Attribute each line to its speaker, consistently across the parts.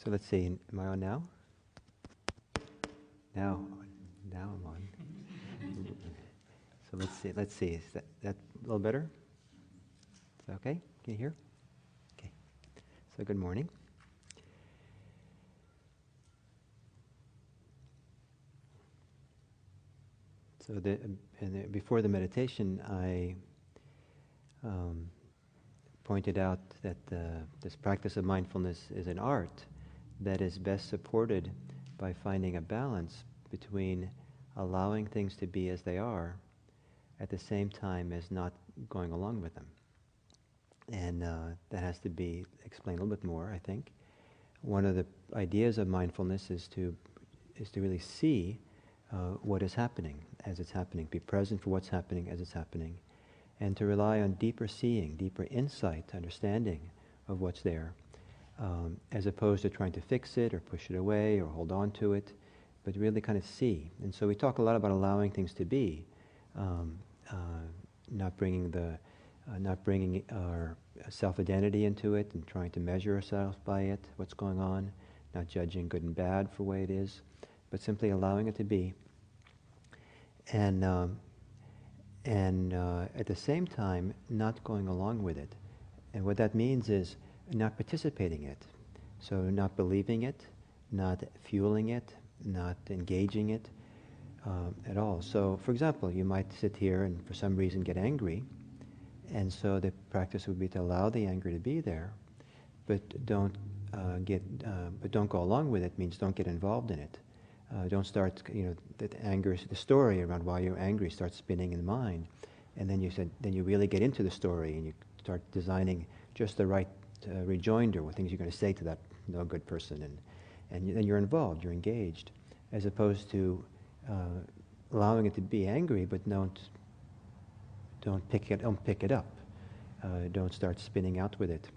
Speaker 1: So let's see, am I on now? Now I'm on. So let's see, is that a little better? Is that okay? Can you hear? Okay. So good morning. So before the meditation, I pointed out that this practice of mindfulness is an art that is best supported by finding a balance between allowing things to be as they are at the same time as not going along with them. And that has to be explained a little bit more, I think. One of the ideas of mindfulness is to really see what is happening as it's happening, be present for what's happening as it's happening, and to rely on deeper seeing, deeper insight, understanding of what's there, as opposed to trying to fix it or push it away or hold on to it, but really kind of see. And so we talk a lot about allowing things to be, not bringing our self-identity into it and trying to measure ourselves by it, what's going on, not judging good and bad for the way it is, but simply allowing it to be. And at the same time, not going along with it. And what that means is not participating in it. So not believing it, not fueling it, not engaging it at all. So, for example, you might sit here and for some reason get angry, and so the practice would be to allow the anger to be there, but don't go along with it. Means don't get involved in it. Don't start, that anger, the story around why you're angry starts spinning in the mind, and then you really get into the story and you start designing just the right rejoinder, what things you're going to say to that no good person, and then you're involved, you're engaged, as opposed to allowing it to be angry, but don't pick it up, don't start spinning out with it.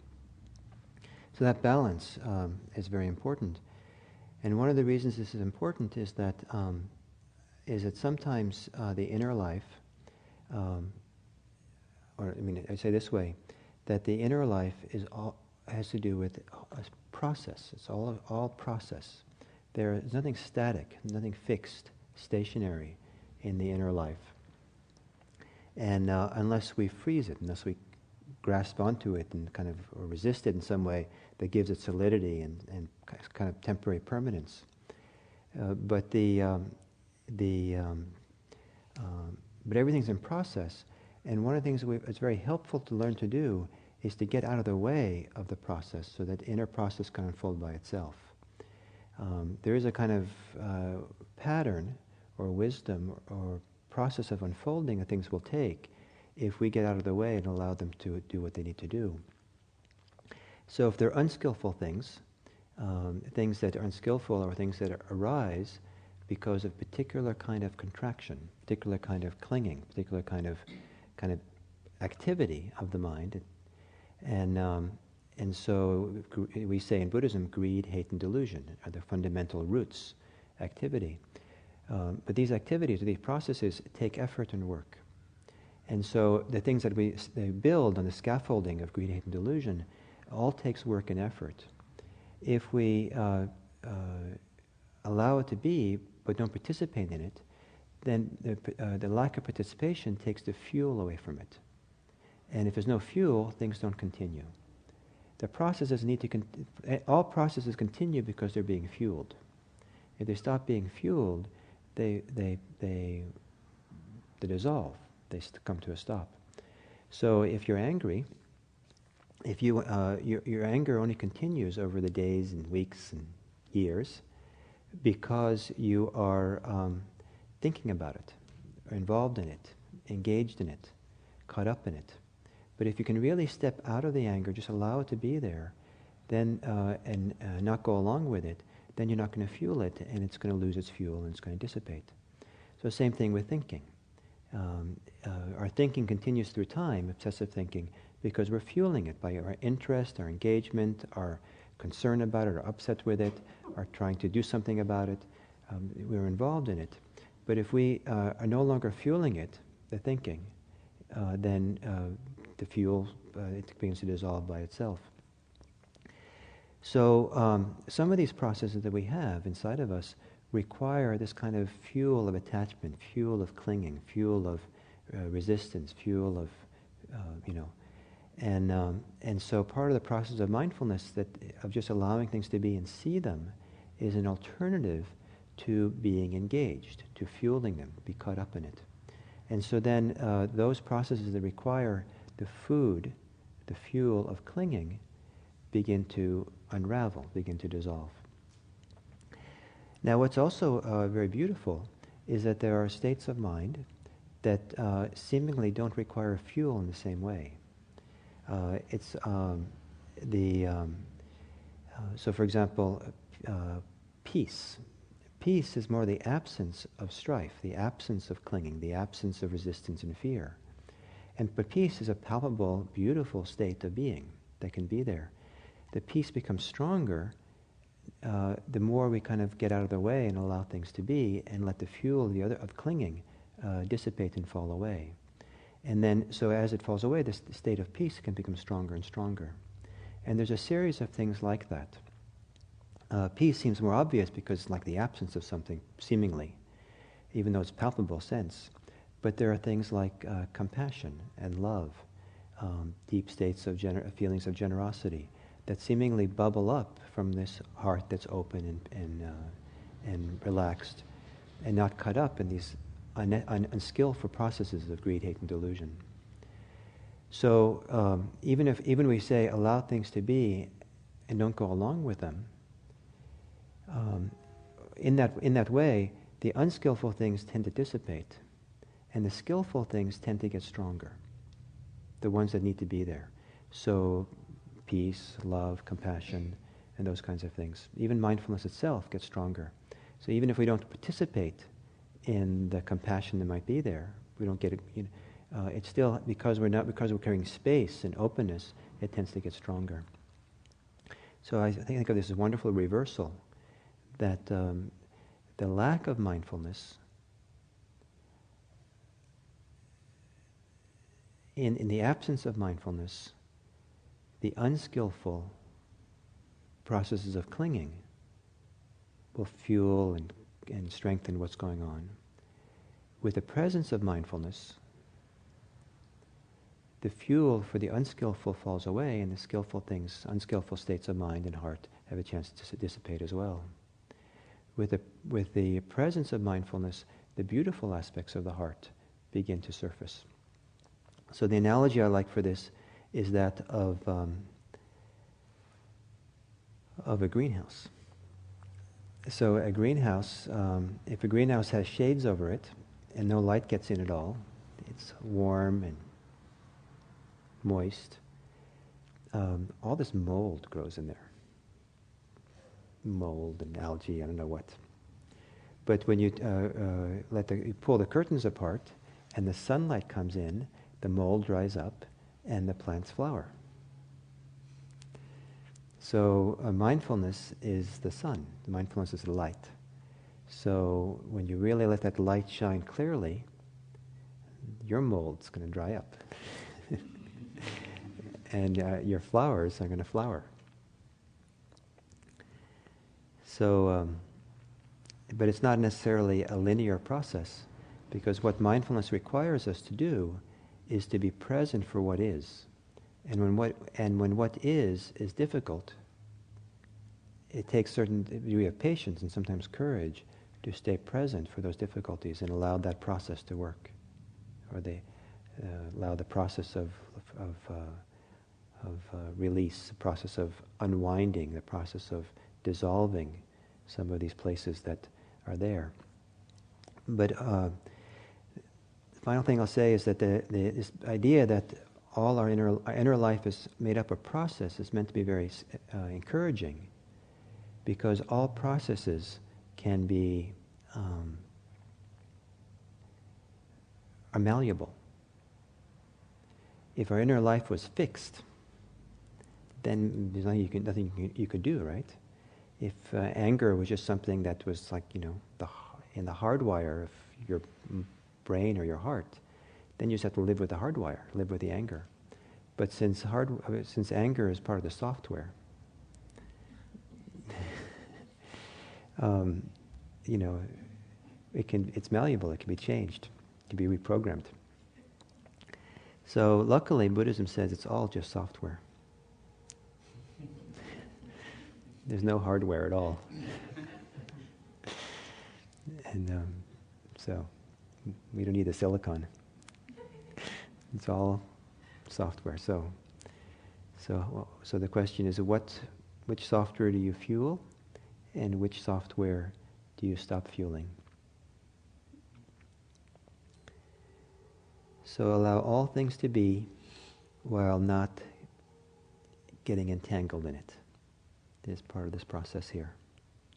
Speaker 1: So that balance is very important. And one of the reasons this is important is that sometimes the inner life, I say this way, that the inner life has to do with a process. It's all process. There is nothing static, nothing fixed, stationary in the inner life. And unless we freeze it, unless we grasp onto it and kind of or resist it in some way that gives it solidity and kind of temporary permanence. But everything's in process, and one of the things it's very helpful to learn to do is to get out of the way of the process so that the inner process can unfold by itself. There is a kind of pattern or wisdom or process of unfolding that things will take if we get out of the way and allow them to do what they need to do. So if they're unskillful things, things that are unskillful or things that arise because of particular kind of contraction, particular kind of clinging, particular kind of activity of the mind, and so we say in Buddhism, greed, hate, and delusion are the fundamental roots, activity. But these activities, these processes, take effort and work. And so the things that they build on the scaffolding of greed, hate, and delusion all takes work and effort. If we allow it to be, but don't participate in it, then the lack of participation takes the fuel away from it. And if there's no fuel, things don't continue. The processes all processes continue because they're being fueled. If they stop being fueled, they dissolve. They come to a stop. So if you're angry, if your anger only continues over the days and weeks and years because you are thinking about it, or involved in it, engaged in it, caught up in it. But if you can really step out of the anger, just allow it to be there, then and not go along with it, then you're not going to fuel it, and it's going to lose its fuel and it's going to dissipate. So same thing with thinking. Our thinking continues through time, obsessive thinking, because we're fueling it by our interest, our engagement, our concern about it, or upset with it, or trying to do something about it. We're involved in it. But if we are no longer fueling it, the thinking, then the fuel, it begins to dissolve by itself. So some of these processes that we have inside of us require this kind of fuel of attachment, fuel of clinging, fuel of resistance, fuel of, and so part of the process of mindfulness, of just allowing things to be and see them, is an alternative to being engaged, to fueling them, be caught up in it. And so then those processes that require the food, the fuel of clinging, begin to unravel, begin to dissolve. Now what's also very beautiful is that there are states of mind that seemingly don't require fuel in the same way. So for example, peace. Peace is more the absence of strife, the absence of clinging, the absence of resistance and fear. But peace is a palpable, beautiful state of being that can be there. The peace becomes stronger the more we kind of get out of the way and allow things to be and let the fuel of clinging dissipate and fall away. And then, so as it falls away, this state of peace can become stronger and stronger. And there's a series of things like that. Peace seems more obvious because it's like the absence of something, seemingly, even though it's palpable sense. But there are things like compassion and love, deep states of feelings of generosity that seemingly bubble up from this heart that's open and relaxed, and not caught up in these unskillful processes of greed, hate, and delusion. So even we say allow things to be and don't go along with them, in that way, the unskillful things tend to dissipate, and the skillful things tend to get stronger, the ones that need to be there. So peace, love, compassion, and those kinds of things. Even mindfulness itself gets stronger. So even if we don't participate in the compassion that might be there, we don't get it. It's still because we're carrying space and openness, it tends to get stronger. So I think of this as a wonderful reversal, that the lack of mindfulness in the absence of mindfulness, the unskillful processes of clinging will fuel and strengthen what's going on. With the presence of mindfulness, the fuel for the unskillful falls away, and the skillful things, unskillful states of mind and heart, have a chance to dissipate as well. With the presence of mindfulness, the beautiful aspects of the heart begin to surface. So the analogy I like for this is that of a greenhouse. So a greenhouse, if a greenhouse has shades over it and no light gets in at all, it's warm and moist, all this mold grows in there. Mold and algae, I don't know what. But when you you pull the curtains apart and the sunlight comes in, the mold dries up and the plants flower. So mindfulness is the sun. Mindfulness is the light. So when you really let that light shine clearly, your mold's going to dry up. And your flowers are going to flower. So, but it's not necessarily a linear process, because what mindfulness requires us to do is to be present for what is. And when what is difficult, it takes certain degree of patience and sometimes courage to stay present for those difficulties and allow that process to work, or allow the process of release, the process of unwinding, the process of dissolving some of these places that are there. But the final thing I'll say is that this idea that all our inner life is made up of process is meant to be very encouraging, because all processes can be are malleable. If our inner life was fixed, then there's nothing you could do, right? If anger was just something that was like, in the hardwire of your brain or your heart, then you just have to live with the hardwire, live with the anger. But since anger is part of the software, um, you know, it's malleable, it can be changed, it can be reprogrammed. So luckily, Buddhism says it's all just software. There's no hardware at all. And so we don't need the silicon. It's all software. So the question is, which software do you fuel, and which software do you stop fueling? So allow all things to be while not getting entangled in it. This is part of this process here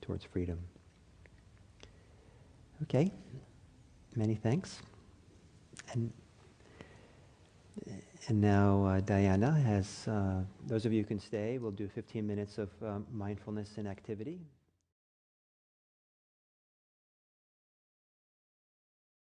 Speaker 1: towards freedom. Okay, many thanks. And now Diana has, those of you who can stay, we'll do 15 minutes of mindfulness and activity.